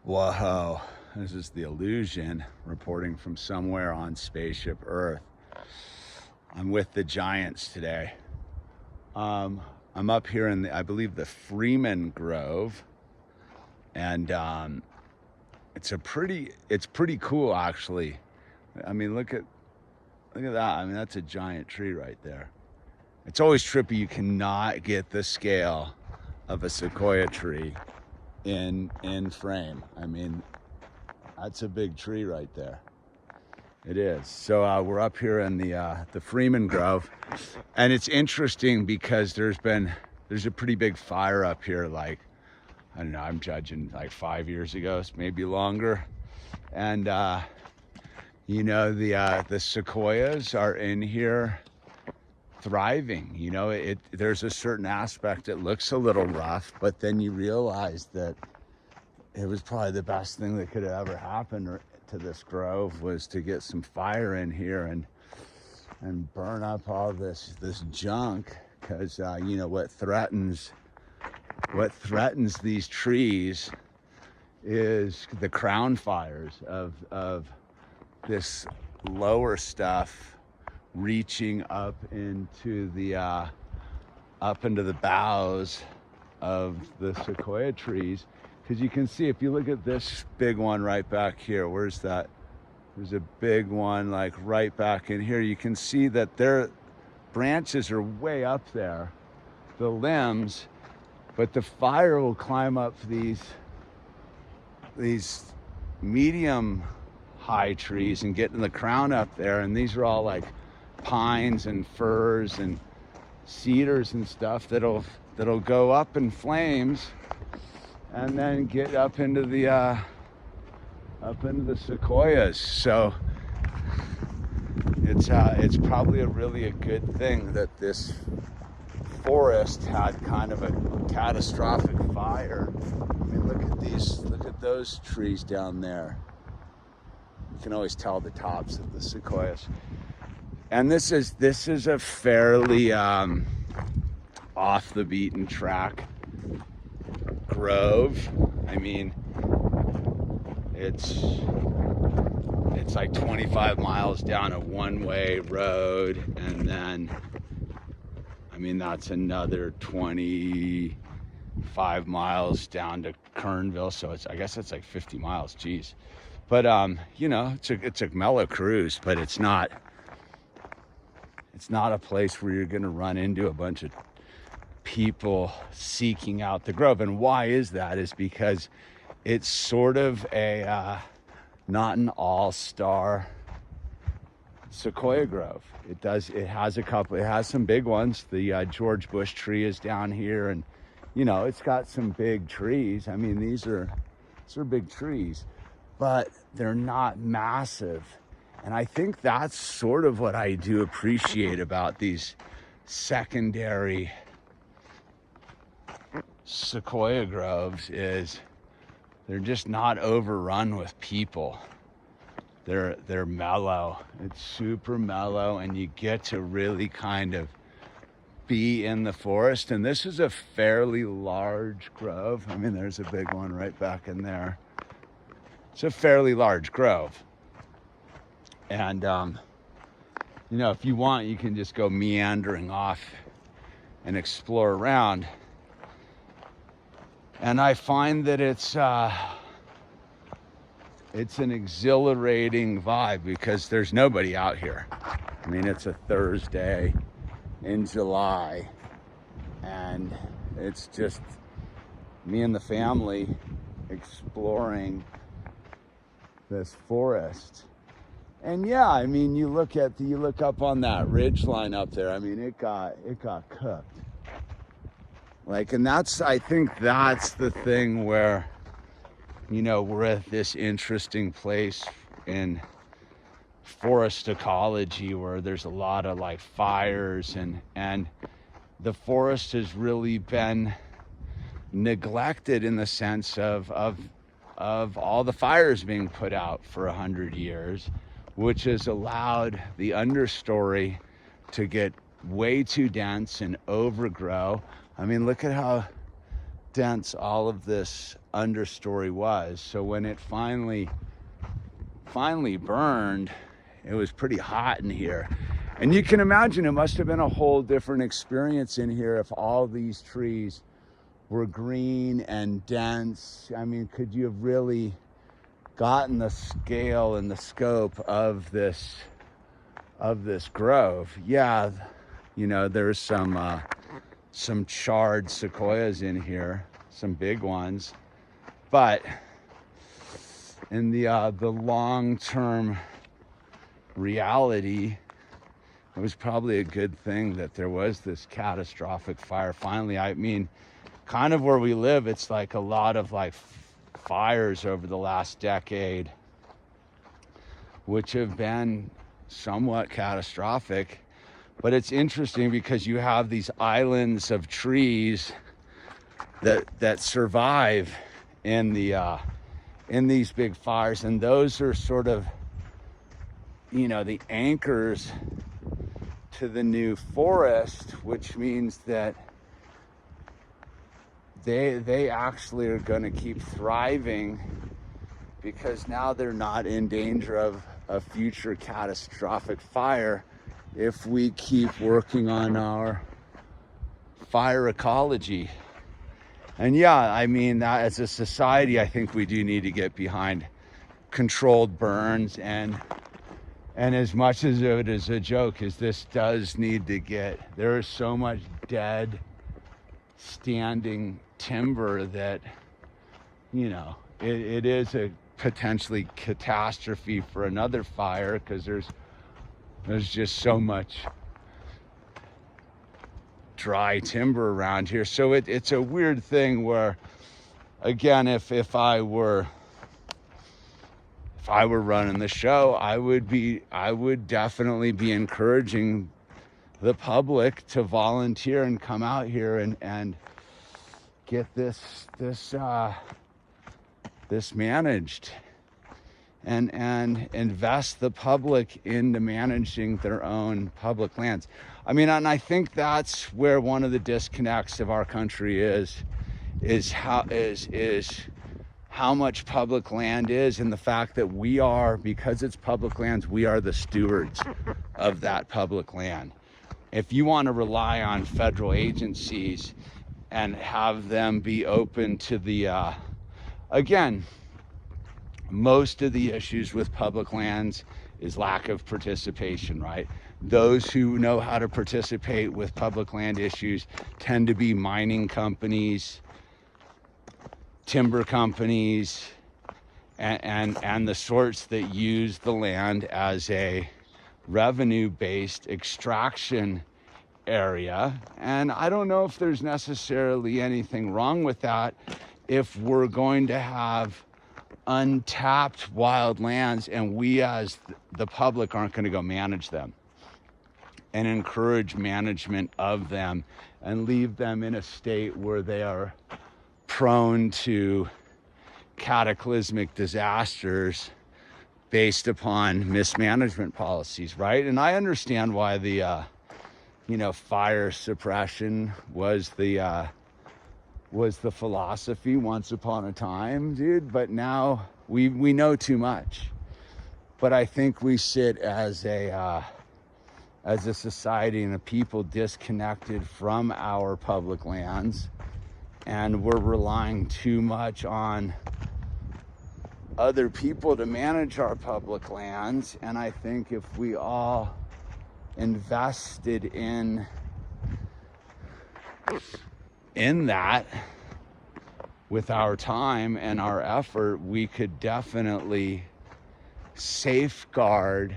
Whoa, this is the Illusion reporting from somewhere on Spaceship Earth. I'm with the Giants today. I'm up here in I believe the Freeman Grove, and it's pretty cool actually. I mean, look at that. I mean, that's a giant tree right there. It's always trippy. You cannot get the scale of a sequoia tree in frame. I mean, that's a big tree right there. It is. So we're up here in the Freeman Grove, and it's interesting because there's a pretty big fire up here. Like, I don't know, I'm judging like 5 years ago, maybe longer. And you know, the sequoias are in here thriving. You know, there's a certain aspect. It looks a little rough, but then you realize that it was probably the best thing that could have ever happened to this grove was to get some fire in here and burn up all this junk, because you know what threatens these trees is the crown fires of this lower stuff reaching up into the boughs of the sequoia trees. Because you can see, if you look at this big one right back here, where's that? There's a big one like right back in here. You can see that their branches are way up there, the limbs, but the fire will climb up these medium high trees and get in the crown up there. And these are all like pines and firs and cedars and stuff that'll go up in flames and then get up into the sequoias. So it's probably really a good thing that this forest had kind of a catastrophic fire. I mean, look at those trees down there. You can always tell the tops of the sequoias. And this is a fairly off the beaten track grove. I mean, it's like 25 miles down a one-way road, and then I mean that's another 25 miles down to Kernville. So I guess it's like 50 miles. Geez. But you know, it's a mellow cruise, but it's not a place where you're gonna run into a bunch of people seeking out the grove. And why is that? Is because it's sort of a not an all-star sequoia grove. It has some big ones. The George Bush tree is down here, and you know, it's got some big trees. I mean, these are big trees, but they're not massive. And I think that's sort of what I do appreciate about these secondary sequoia groves, is they're just not overrun with people. They're mellow. It's super mellow, and you get to really kind of be in the forest. And this is a fairly large grove. I mean, there's a big one right back in there. It's a fairly large grove. And you know, if you want, you can just go meandering off and explore around. And I find that it's an exhilarating vibe because there's nobody out here. I mean, it's a Thursday in July, and it's just me and the family exploring this forest. And yeah, I mean, you look up on that ridge line up there. I mean, it got cooked. Like, and I think that's the thing where, you know, we're at this interesting place in forest ecology where there's a lot of like fires, and the forest has really been neglected in the sense of all the fires being put out for 100 years, which has allowed the understory to get way too dense and overgrow. I mean, look at how dense all of this understory was. So when it finally burned, it was pretty hot in here. And you can imagine it must have been a whole different experience in here if all these trees were green and dense. I mean, could you have really gotten the scale and the scope of this grove? Yeah, you know, there's some charred sequoias in here, some big ones, but in the long-term reality, it was probably a good thing that there was this catastrophic fire finally. I mean, kind of where we live, it's like a lot of like fires over the last decade, which have been somewhat catastrophic. But it's interesting because you have these islands of trees that survive in these big fires, and those are sort of, you know, the anchors to the new forest, which means that they actually are going to keep thriving because now they're not in danger of a future catastrophic fire if we keep working on our fire ecology. And yeah, I mean, that as a society, I think we do need to get behind controlled burns, and as much as it is a joke, is this does need to get, there is so much dead standing timber that, you know, it is a potentially catastrophe for another fire because there's just so much dry timber around here. So it's a weird thing where, again, if I were running the show, I would definitely be encouraging the public to volunteer and come out here and get this managed, and invest the public into managing their own public lands. I mean, and I think that's where one of the disconnects of our country is how much public land is, and the fact that we are, because it's public lands, we are the stewards of that public land. If you want to rely on federal agencies and have them be open to the, again, most of the issues with public lands is lack of participation, right? Those who know how to participate with public land issues tend to be mining companies, timber companies, and the sorts that use the land as a revenue-based extraction area. And I don't know if there's necessarily anything wrong with that if we're going to have untapped wild lands and we as the public aren't going to go manage them and encourage management of them and leave them in a state where they are prone to cataclysmic disasters based upon mismanagement policies, right? And I understand why the fire suppression was the philosophy once upon a time, dude, but now we know too much. But I think we sit as a society and a people disconnected from our public lands, and we're relying too much on other people to manage our public lands. And I think if we all invested in that with our time and our effort, we could definitely safeguard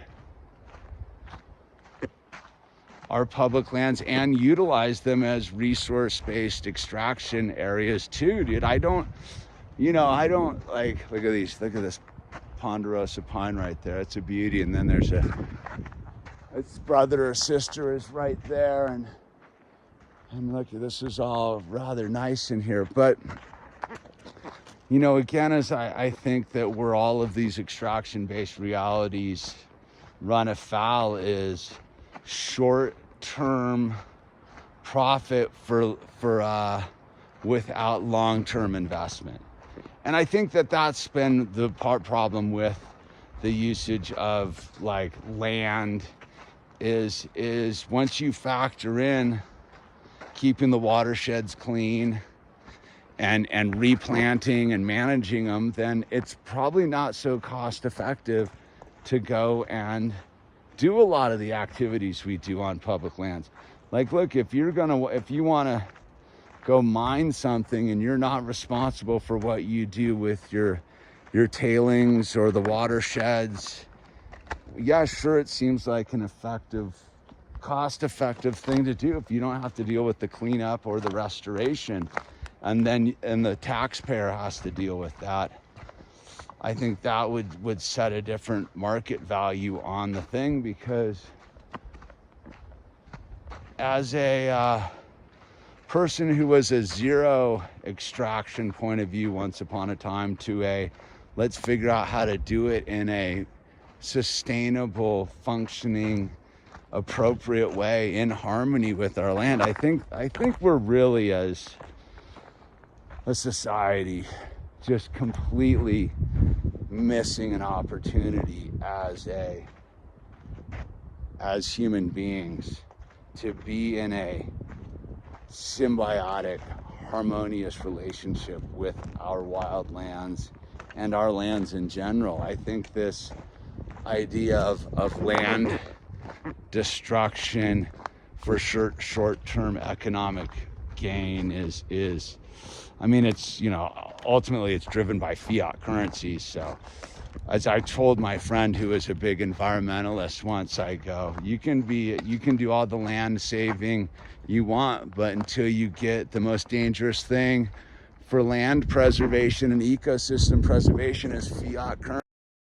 our public lands and utilize them as resource-based extraction areas too, dude. I don't like, look at this ponderosa pine right there. It's a beauty. And then there's its brother or sister is right there, and look, this is all rather nice in here. But again, as I think that where all of these extraction-based realities run afoul is short-term profit for without long-term investment. And I think that that's been the problem with the usage of like land is once you factor in keeping the watersheds clean and replanting and managing them, then it's probably not so cost effective to go and do a lot of the activities we do on public lands. Like, look, if you want to go mine something and you're not responsible for what you do with your tailings or the watersheds, yeah, sure, it seems like an cost-effective thing to do if you don't have to deal with the cleanup or the restoration, and the taxpayer has to deal with that. I think that would set a different market value on the thing, because as a person who was a zero extraction point of view once upon a time to a let's figure out how to do it in a sustainable, functioning, appropriate way in harmony with our land, I think we're really, as a society, just completely missing an opportunity as human beings to be in a symbiotic, harmonious relationship with our wild lands and our lands in general. I think this idea of land destruction for short-term economic gain is I mean, it's, ultimately it's driven by fiat currencies. So as I told my friend who is a big environmentalist once, I go, you can do all the land saving you want, but until you get the most dangerous thing for land preservation and ecosystem preservation is fiat currency.